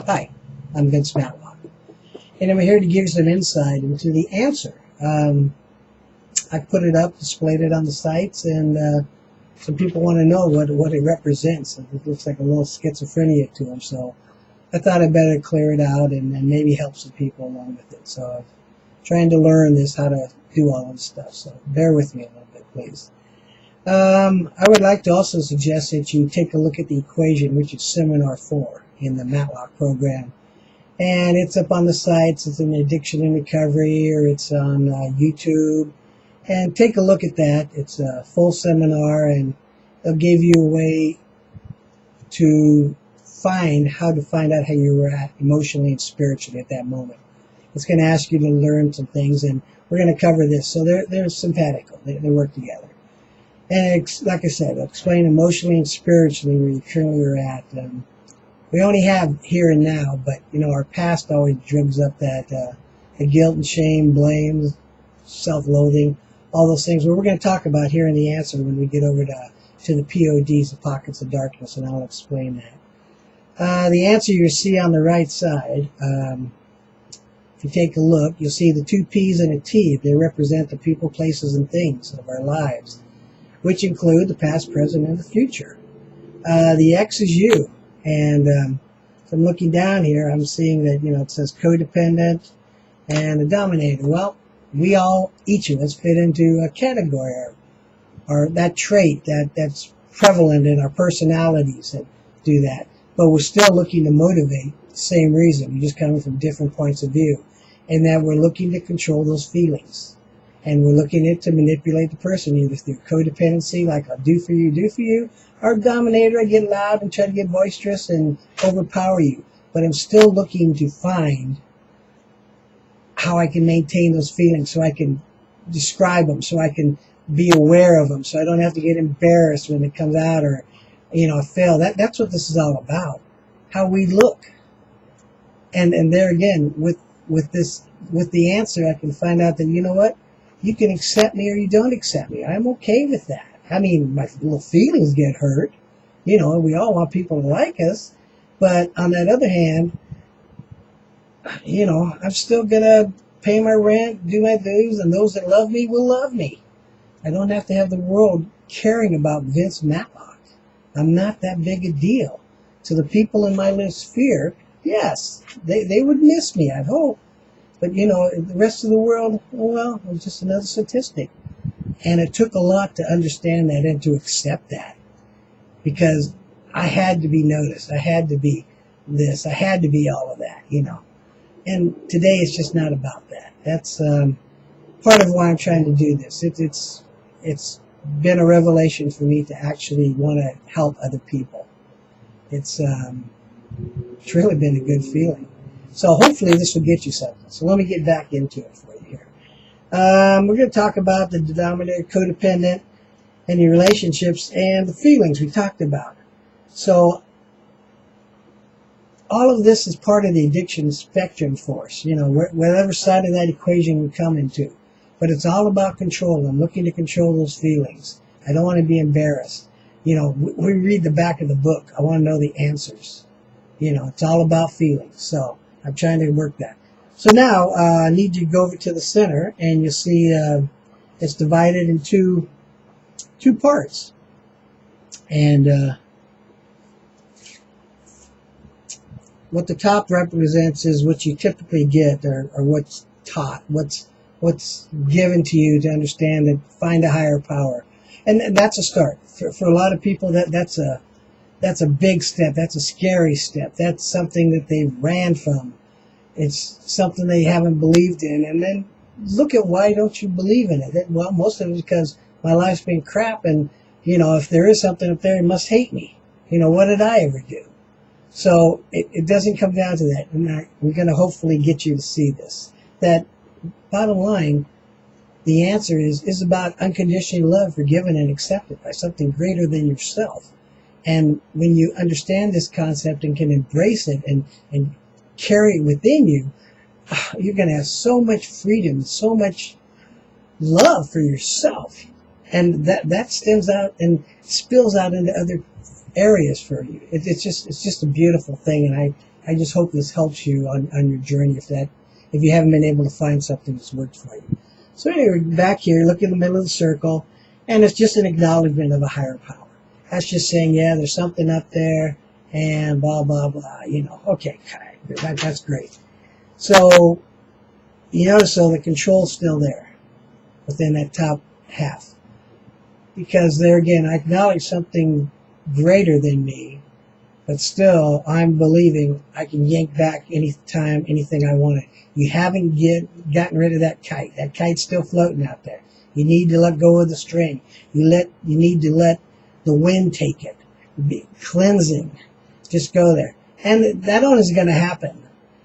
Hi, I'm Vince Matlock, and I'm here to give you some insight into the answer. I put it up, displayed it on the sites, and some people want to know what it represents. It looks like a little schizophrenia to them, so I thought I'd better clear it out and maybe help some people along with it. So I'm trying to learn how to do all of this stuff, so bear with me a little bit, please. I would like to also suggest that you take a look at the equation, which is Seminar 4 in the Matlock program. And it's up on the sites. It's in Addiction and Recovery, or it's on YouTube. And take a look at that. It's a full seminar, and it'll give you a way to how to find out how you were at emotionally and spiritually at that moment. It's going to ask you to learn some things, and we're going to cover this. So they're simpatico. They work together. And like I said, I'll explain emotionally and spiritually where you currently are at. We only have here and now, but our past always drugs up that the guilt and shame, blame, self-loathing, all those things. Well, we're going to talk about here in the answer when we get over to the PODs, the pockets of darkness, and I'll explain that. The answer you see on the right side, if you take a look, you'll see the two P's and a T. They represent the people, places, and things of our lives, which include the past, present, and the future. The X is you. And so I'm looking down here, I'm seeing that, it says codependent and a dominator. Well, each of us fit into a category or that trait that's prevalent in our personalities that do that. But we're still looking to motivate the same reason. We're just coming from different points of view. And that we're looking to control those feelings. And we're looking to manipulate the person, either through codependency, like I'll do for you, or dominator, I get loud and try to get boisterous and overpower you. But I'm still looking to find how I can maintain those feelings, so I can describe them, so I can be aware of them, so I don't have to get embarrassed when it comes out or, I fail. That's what this is all about, how we look. And there again, with the answer, I can find out that, what? You can accept me or you don't accept me. I'm okay with that. I mean, my little feelings get hurt, and we all want people to like us. But on that other hand, I'm still going to pay my rent, do my dues, and those that love me will love me. I don't have to have the world caring about Vince Matlock. I'm not that big a deal. To the people in my little sphere, yes, they would miss me, I'd hope. But, the rest of the world, well, it was just another statistic. And it took a lot to understand that and to accept that. Because I had to be noticed. I had to be this. I had to be all of that, And today it's just not about that. That's part of why I'm trying to do this. It's been a revelation for me to actually want to help other people. It's really been a good feeling. So hopefully this will get you something. So let me get back into it for you here. We're going to talk about the denominator, codependent, and your relationships and the feelings we talked about. So all of this is part of the addiction spectrum force, whatever side of that equation we come into. But it's all about control. I'm looking to control those feelings. I don't want to be embarrassed. We read the back of the book. I want to know the answers. It's all about feelings. So I'm trying to work that. So now I need you to go over to the center, and you'll see it's divided into two parts. And what the top represents is what you typically get, or what's taught, what's given to you to understand and find a higher power. And that's a start. For a lot of people, that's a big step. That's a scary step. That's something that they ran from. It's something they haven't believed in. And then look at why don't you believe in it? Well, most of it is because my life's been crap, and, if there is something up there, it must hate me. What did I ever do? So it doesn't come down to that. And we're going to hopefully get you to see this. That bottom line, the answer is about unconditional love, forgiven and accepted by something greater than yourself. And when you understand this concept and can embrace it and carry it within you, you're going to have so much freedom, so much love for yourself. And that stems out and spills out into other areas for you. It's just a beautiful thing, and I just hope this helps you on your journey if you haven't been able to find something that's worked for you. So anyway, back here, look in the middle of the circle, and it's just an acknowledgement of a higher power. That's just saying, yeah, there's something up there, and blah, blah, blah, Okay, that's great. So, you notice, so the control's still there within that top half. Because there again, I acknowledge something greater than me, but still, I'm believing I can yank back anytime, anything I want. You haven't gotten rid of that kite. That kite's still floating out there. You need to let go of the string. You need to let the wind take it. Be cleansing. Just go there. And that only is going to happen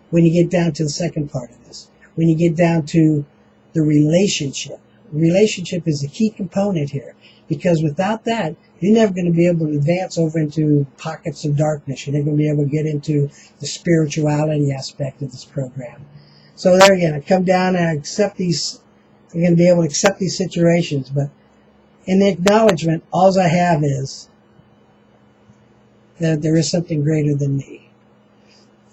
when you get down to the second part of this. When you get down to the relationship. Relationship is a key component here. Because without that, you're never going to be able to advance over into pockets of darkness. You're never going to be able to get into the spirituality aspect of this program. So there again, I come down and I accept these. I'm going to be able to accept these situations. But in the acknowledgement, all I have is that there is something greater than me.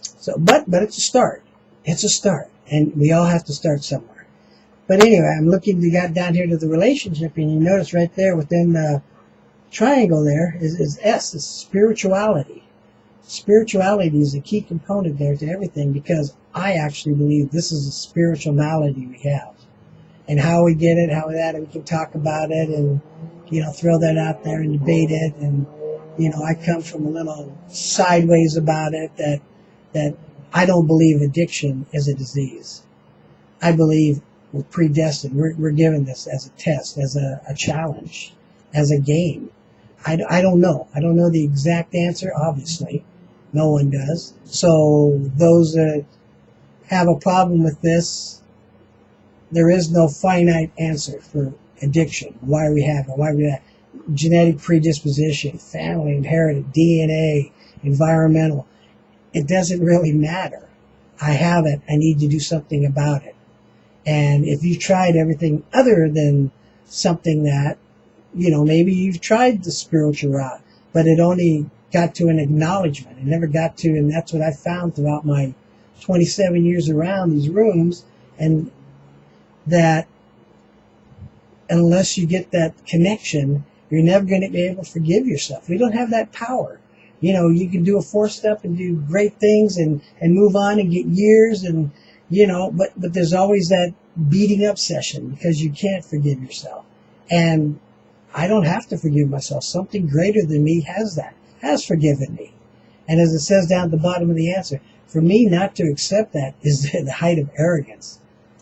So, but it's a start. It's a start. And we all have to start somewhere. But anyway, I'm looking down here to the relationship, and you notice right there within the triangle there is S, is spirituality. Spirituality is a key component there to everything, because I actually believe this is a spiritual malady we have. And how we get it, we can talk about it and, throw that out there and debate it. And, I come from a little sideways about it that I don't believe addiction is a disease. I believe we're predestined. We're given this as a test, as a challenge, as a game. I don't know. I don't know the exact answer, obviously. No one does. So those that have a problem with this, there is no finite answer for addiction. Why we have it, why we have genetic predisposition, family, inherited, DNA, environmental. It doesn't really matter. I have it. I need to do something about it. And if you've tried everything other than something that, maybe you've tried the spiritual route, but it only got to an acknowledgement. It never got to, and that's what I found throughout my 27 years around these rooms, and that unless you get that connection, you're never going to be able to forgive yourself. We don't have that power. You can do a 4-step and do great things and move on and get years and, but there's always that beating up session because you can't forgive yourself. And I don't have to forgive myself. Something greater than me has forgiven me. And as it says down at the bottom of the answer, for me not to accept that is the height of arrogance.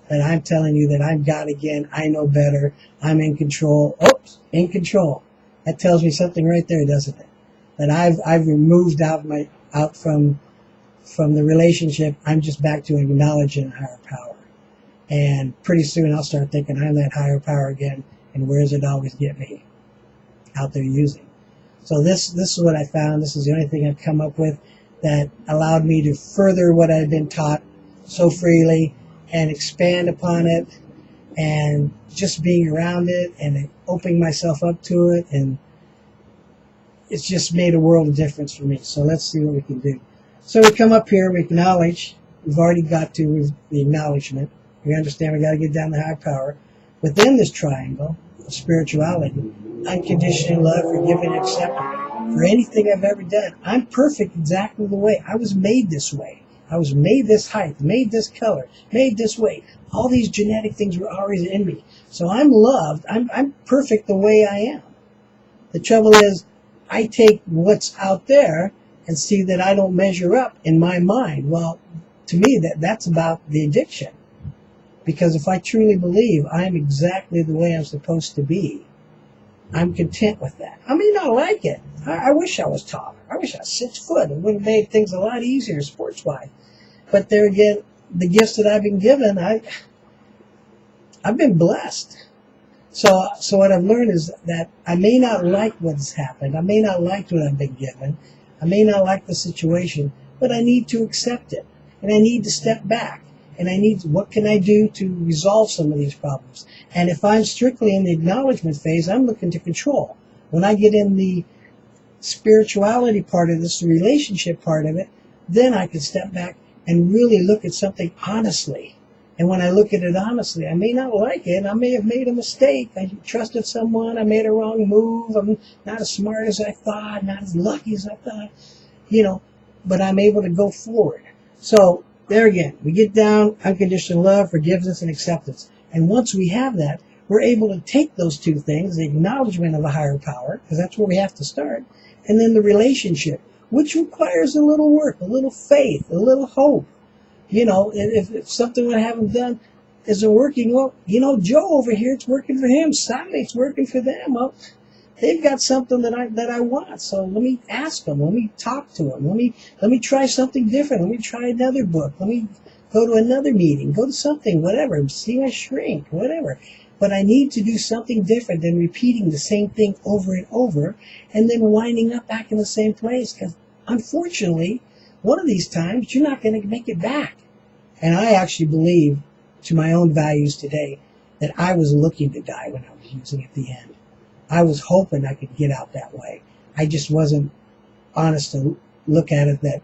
That I'm telling you that I'm God again, I know better, I'm in control. Oops, in control. That tells me something right there, doesn't it? That I've removed out from the relationship. I'm just back to acknowledging higher power. And pretty soon I'll start thinking I'm that higher power again, and where does it always get me? Out there using. So this is what I found. This is the only thing I've come up with that allowed me to further what I've been taught so freely and expand upon it, and just being around it and opening myself up to it, and it's just made a world of difference for me. So let's see what we can do. So we come up here, we acknowledge. We've already got to the acknowledgement. We understand we got to get down to high power. Within this triangle of spirituality, unconditional love, forgiving, accepting. For anything I've ever done, I'm perfect exactly the way. I was made this way. I was made this height, made this color, made this weight. All these genetic things were already in me. So I'm loved. I'm perfect the way I am. The trouble is, I take what's out there and see that I don't measure up in my mind. Well, to me, that's about the addiction. Because if I truly believe I'm exactly the way I'm supposed to be, I'm content with that. I may not like it. I wish I was taller. I wish I was 6 foot. It would have made things a lot easier sports-wise. But there again, the gifts that I've been given, I've been blessed. So what I've learned is that I may not like what's happened. I may not like what I've been given. I may not like the situation, but I need to accept it. And I need to step back. And what can I do to resolve some of these problems? And if I'm strictly in the acknowledgement phase, I'm looking to control. When I get in the spirituality part of this, the relationship part of it, then I can step back and really look at something honestly. And when I look at it honestly, I may not like it. I may have made a mistake. I trusted someone. I made a wrong move. I'm not as smart as I thought, not as lucky as I thought, but I'm able to go forward. So there again, we get down unconditional love, forgiveness, and acceptance. And once we have that, we're able to take those two things, the acknowledgement of a higher power, because that's where we have to start, and then the relationship, which requires a little work, a little faith, a little hope. If something I haven't done isn't working, well, Joe over here, it's working for him. Sally, it's working for them. Well, they've got something that I want. So let me ask them. Let me talk to them. Let me try something different. Let me try another book. Let me go to another meeting. Go to something, whatever. See my shrink, whatever. But I need to do something different than repeating the same thing over and over, and then winding up back in the same place. Because unfortunately, one of these times, you're not going to make it back. And I actually believe, to my own values today, that I was looking to die when I was using at the end. I was hoping I could get out that way. I just wasn't honest to look at it that,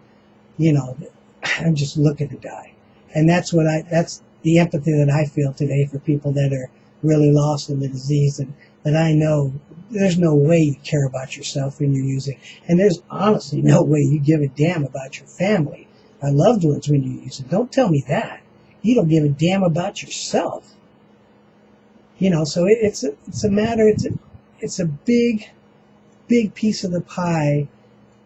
I'm just looking to die. And that's the empathy that I feel today for people that are really lost in the disease, and that I know there's no way you care about yourself when you're using. And there's honestly no way you give a damn about your family or loved ones when you're using. Don't tell me that. You don't give a damn about yourself. So it's a matter, it's a big piece of the pie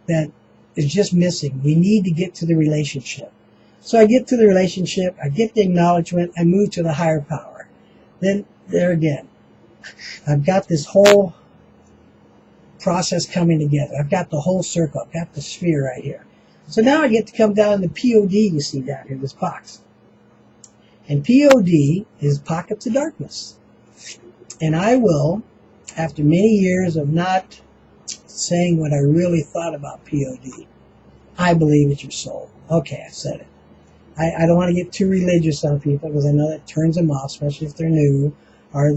that is just missing. We need to get to the relationship. So I get to the relationship, I get the acknowledgement, I move to the higher power. Then there again, I've got this whole process coming together. I've got the whole circle. I've got the sphere right here. So now I get to come down to POD, you see down here, this box. And POD is pockets of darkness. And I will, after many years of not saying what I really thought about POD, I believe it's your soul. Okay, I said it. I don't want to get too religious on people because I know that turns them off, especially if they're new or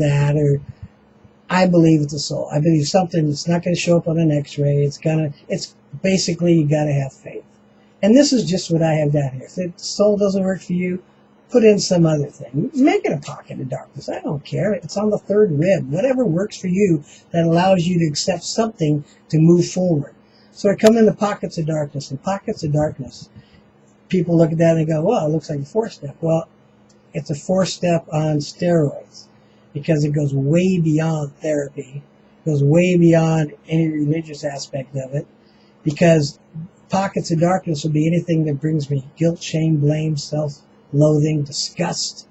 I believe it's a soul. I believe something that's not going to show up on an x-ray. It's basically, you got to have faith. And this is just what I have down here. If the soul doesn't work for you, put in some other thing. Make it a pocket of darkness. I don't care. It's on the third rib. Whatever works for you that allows you to accept something to move forward. So I come into pockets of darkness. And pockets of darkness, people look at that and go, well, it looks like a 4-step. Well, it's a 4-step on steroids because it goes way beyond therapy. It goes way beyond any religious aspect of it, because pockets of darkness will be anything that brings me guilt, shame, blame, self-loathing, disgust,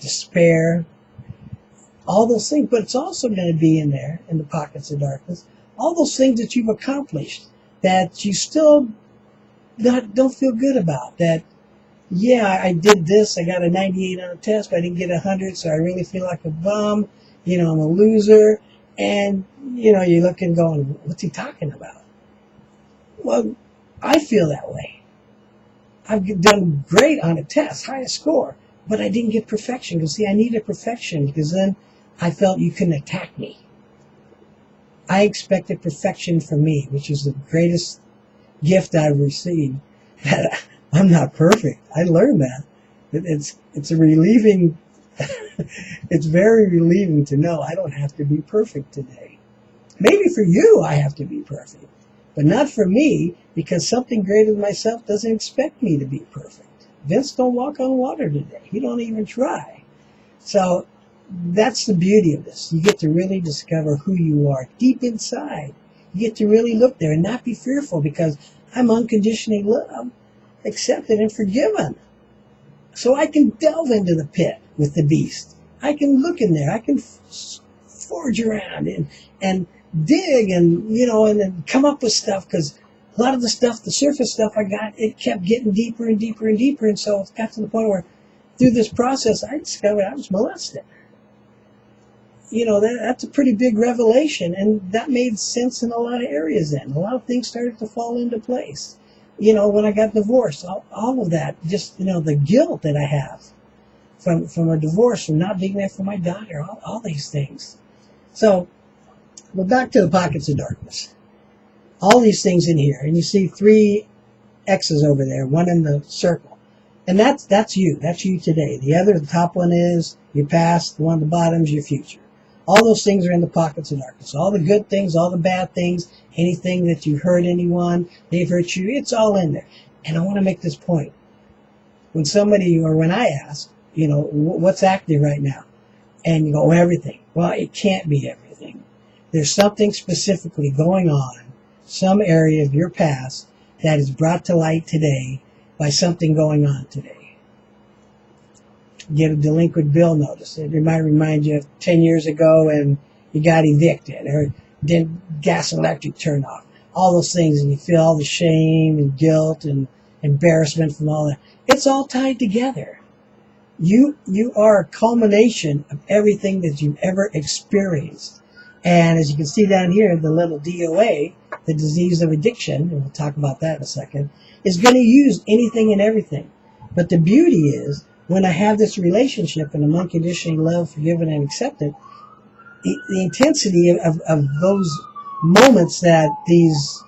despair, all those things. But it's also going to be in there, in the pockets of darkness, all those things that you've accomplished that you still don't feel good about. That, yeah, I did this, I got a 98 on a test, but I didn't get 100, so I really feel like a bum, I'm a loser. And, you look and going, what's he talking about? Well, I feel that way. I've done great on a test, highest score, but I didn't get perfection. Because, see, I needed perfection because then I felt you couldn't attack me. I expected perfection from me, which is the greatest gift I've received. That I'm not perfect. I learned that. It's a relieving, it's very relieving to know I don't have to be perfect today. Maybe for you I have to be perfect, but not for me, because something greater than myself doesn't expect me to be perfect. Vince don't walk on water today. He don't even try. So that's the beauty of this. You get to really discover who you are deep inside. You get to really look there and not be fearful, because I'm unconditionally loved, accepted, and forgiven. So I can delve into the pit with the beast. I can look in there. I can forge around and dig and then come up with stuff, because a lot of the stuff, the surface stuff I got, it kept getting deeper and deeper and deeper. And so it got to the point where through this process, I discovered I was molested. That's a pretty big revelation, and that made sense in a lot of areas then. A lot of things started to fall into place. When I got divorced, all of that, just, the guilt that I have from a divorce, from not being there for my daughter, all these things. So, we're back to the pockets of darkness. All these things in here, and you see 3 X's over there, one in the circle. And that's you. That's you today. The top one is your past. The one at the bottom is your future. All those things are in the pockets of darkness. All the good things, all the bad things, anything that you hurt anyone, they've hurt you, it's all in there. And I want to make this point. When somebody, or when I ask, what's active right now? And you go, everything. Well, it can't be everything. There's something specifically going on, some area of your past that is brought to light today by something going on today. Get a delinquent bill notice. It might remind you of 10 years ago and you got evicted, or didn't gas and electric turn off. All those things, and you feel all the shame and guilt and embarrassment from all that. It's all tied together. You are a culmination of everything that you've ever experienced. And as you can see down here, the little DOA, the disease of addiction, and we'll talk about that in a second, is going to use anything and everything. But the beauty is, when I have this relationship and I'm unconditionally loved, forgiven, and accepted, the intensity of those moments that these,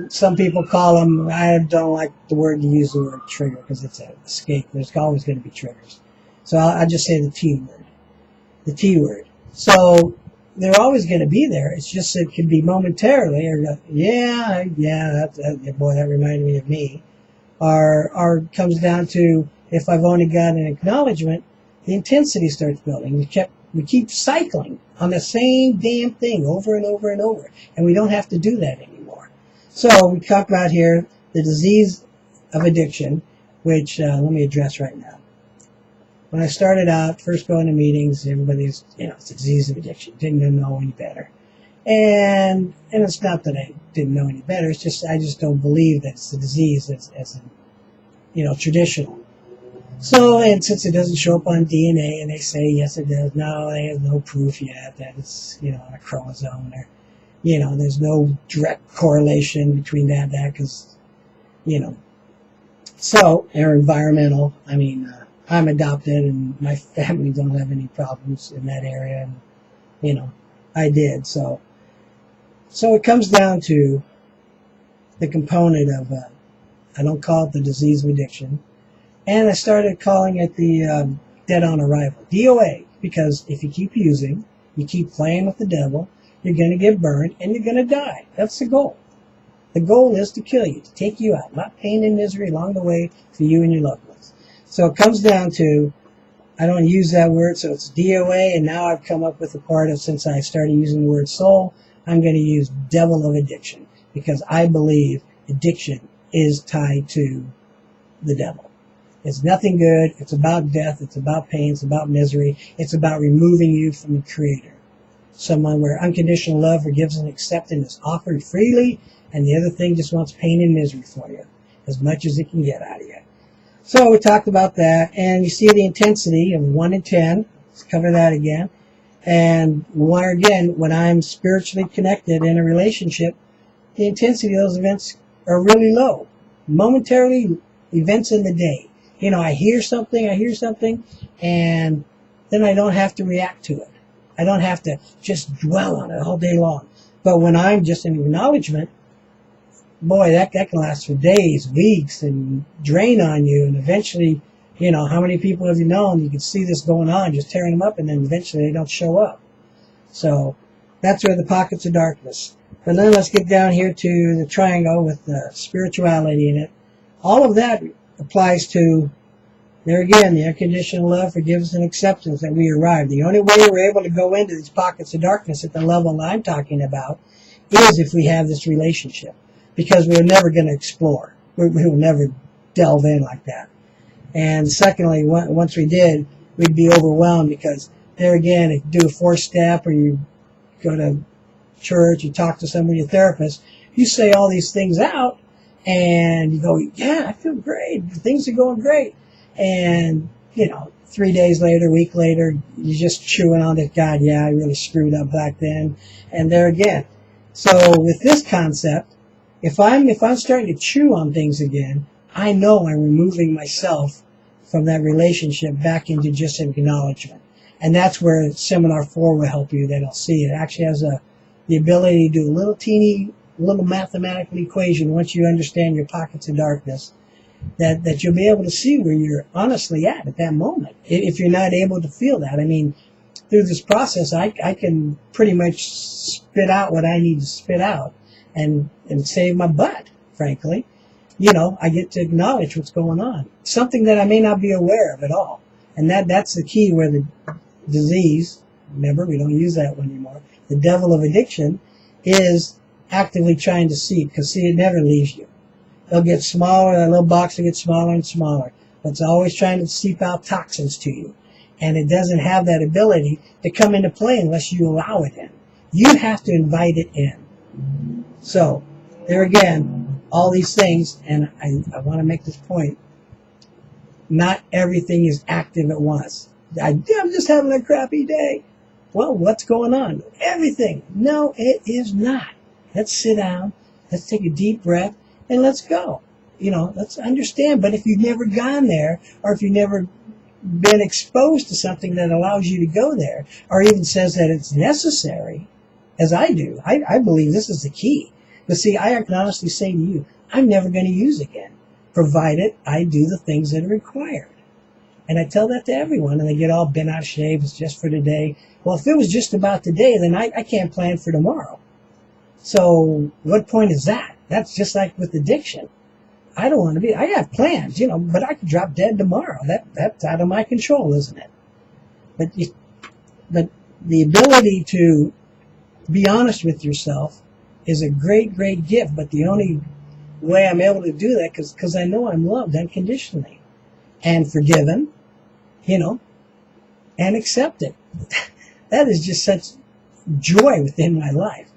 some people call them, I don't like the word to use the word trigger because it's an escape. There's always going to be triggers. So I'll just say the T word. The T word. So they're always going to be there. It's just it can be momentarily, or boy, that reminded me of me. Or comes down to, if I've only got an acknowledgement, the intensity starts building. We keep cycling on the same damn thing over and over and over, and we don't have to do that anymore. So we talk about here the disease of addiction, which let me address right now. When I started out, first going to meetings, everybody's, it's a disease of addiction. Didn't know any better. And it's not that I didn't know any better. It's just, I just don't believe that it's a disease as traditional. So, and since it doesn't show up on DNA, and they say, yes, it does. No, there's no proof yet that it's, on a chromosome, or, there's no direct correlation between that, because, so, they're environmental. I mean, I'm adopted, and my family don't have any problems in that area, and, I did, so it comes down to the component of, I don't call it the disease of addiction, and I started calling it the dead on arrival, DOA, because if you keep using, you keep playing with the devil, you're going to get burned, and you're going to die. That's the goal. The goal is to kill you, to take you out, not pain and misery along the way for you and your loved ones. So it comes down to, I don't use that word, so it's DOA, and now I've come up with a part of, since I started using the word soul, I'm going to use devil of addiction, because I believe addiction is tied to the devil. It's nothing good. It's about death. It's about pain. It's about misery. It's about removing you from the Creator. Someone where unconditional love, forgiveness, and acceptance is offered freely, and the other thing just wants pain and misery for you, as much as it can get out of you. So we talked about that, and you see the intensity of 1 in 10. Let's cover that again. And when I'm spiritually connected in a relationship, the intensity of those events are really low. Momentarily, events in the day. I hear something, and then I don't have to react to it. I don't have to just dwell on it all day long. But when I'm just in acknowledgement, boy, that can last for days, weeks, and drain on you. And eventually, how many people have you known? You can see this going on, just tearing them up, and then eventually they don't show up. So that's where the pockets of darkness. But then let's get down here to the triangle with the spirituality in it. All of that applies to, there again, the unconditional love, forgiveness, and acceptance that we arrive. The only way we're able to go into these pockets of darkness at the level I'm talking about is if we have this relationship. Because we're never going to explore. We will never delve in like that. And secondly, once we did, we'd be overwhelmed, because there again, if you do a 4-step, or you go to church, you talk to somebody, a therapist, you say all these things out, and you go, yeah, I feel great. Things are going great. And, 3 days later, a week later, you're just chewing on it. God, yeah, I really screwed up back then. And there again. So with this concept, if I'm starting to chew on things again, I know I'm removing myself from that relationship back into just an acknowledgement. And that's where Seminar 4 will help you. That I'll see. It actually has the ability to do a little teeny little mathematical equation once you understand your pockets of darkness, that you'll be able to see where you're honestly at that moment. If you're not able to feel that, I mean, through this process, I can pretty much spit out what I need to spit out and save my butt, frankly. You know, I get to acknowledge what's going on. Something that I may not be aware of at all. And that's the key where the disease, remember, we don't use that one anymore, the devil of addiction is actively trying to seep, because see, it never leaves you. They'll get smaller, that little box will get smaller and smaller. But it's always trying to seep out toxins to you. And it doesn't have that ability to come into play unless you allow it in. You have to invite it in. So, there again, all these things, and I want to make this point, not everything is active at once. I'm just having a crappy day. Well, what's going on? Everything. No, it is not. Let's sit down, let's take a deep breath, and let's go. You know, let's understand. But if you've never gone there, or if you've never been exposed to something that allows you to go there, or even says that it's necessary, as I do, I believe this is the key. But see, I can honestly say to you, I'm never going to use it again, provided I do the things that are required. And I tell that to everyone, and they get all bent out of shape. It's just for today. Well, if it was just about today, then I can't plan for tomorrow. So what point is that? That's just like with addiction. I don't want to be, I have plans, you know, but I could drop dead tomorrow. That's out of my control, isn't it? But the ability to be honest with yourself is a great, great gift. But the only way I'm able to do that, because I know I'm loved unconditionally and forgiven, you know, and accepted. That is just such joy within my life.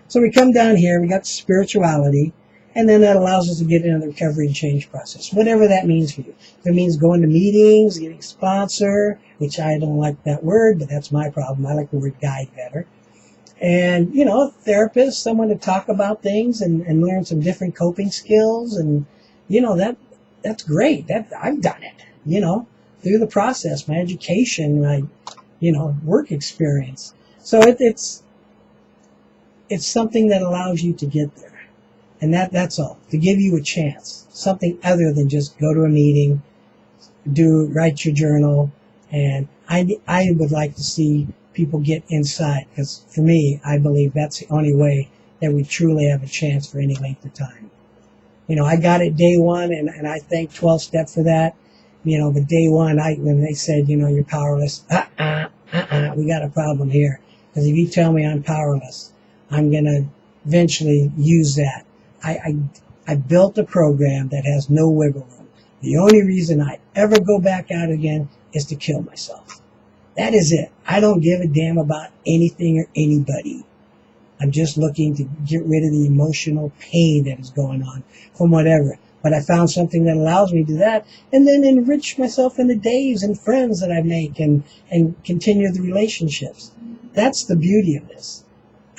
So we come down here, we got spirituality, and then that allows us to get into the recovery and change process, whatever that means for you. If it means going to meetings, getting a sponsor, which I don't like that word, but that's my problem. I like the word guide better. And, you know, a therapist, someone to talk about things and learn some different coping skills. And, you know, that's great. I've done it, you know, through the process, my education, my, you know, work experience. So it's something that allows you to get there. And that's all, to give you a chance, something other than just go to a meeting, write your journal. And I would like to see people get inside, because for me, I believe that's the only way that we truly have a chance for any length of time. You know, I got it day one, and I thank 12-Step for that. You know, but day one, when they said, you know, you're powerless, we got a problem here. Because if you tell me I'm powerless, I'm going to eventually use that. I built a program that has no wiggle room. The only reason I ever go back out again is to kill myself. That is it. I don't give a damn about anything or anybody. I'm just looking to get rid of the emotional pain that is going on from whatever. But I found something that allows me to do that, and then enrich myself in the days and friends that I make, and continue the relationships. That's the beauty of this.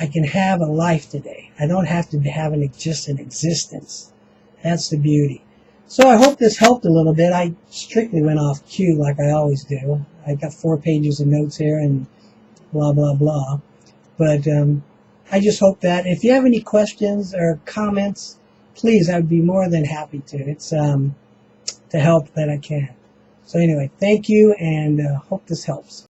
I can have a life today. I don't have to have just an existence. That's the beauty. So I hope this helped a little bit. I strictly went off cue like I always do. I got 4 pages of notes here and blah, blah, blah. But I just hope that if you have any questions or comments, please, I'd be more than happy to. It's to help that I can. So anyway, thank you, and hope this helps.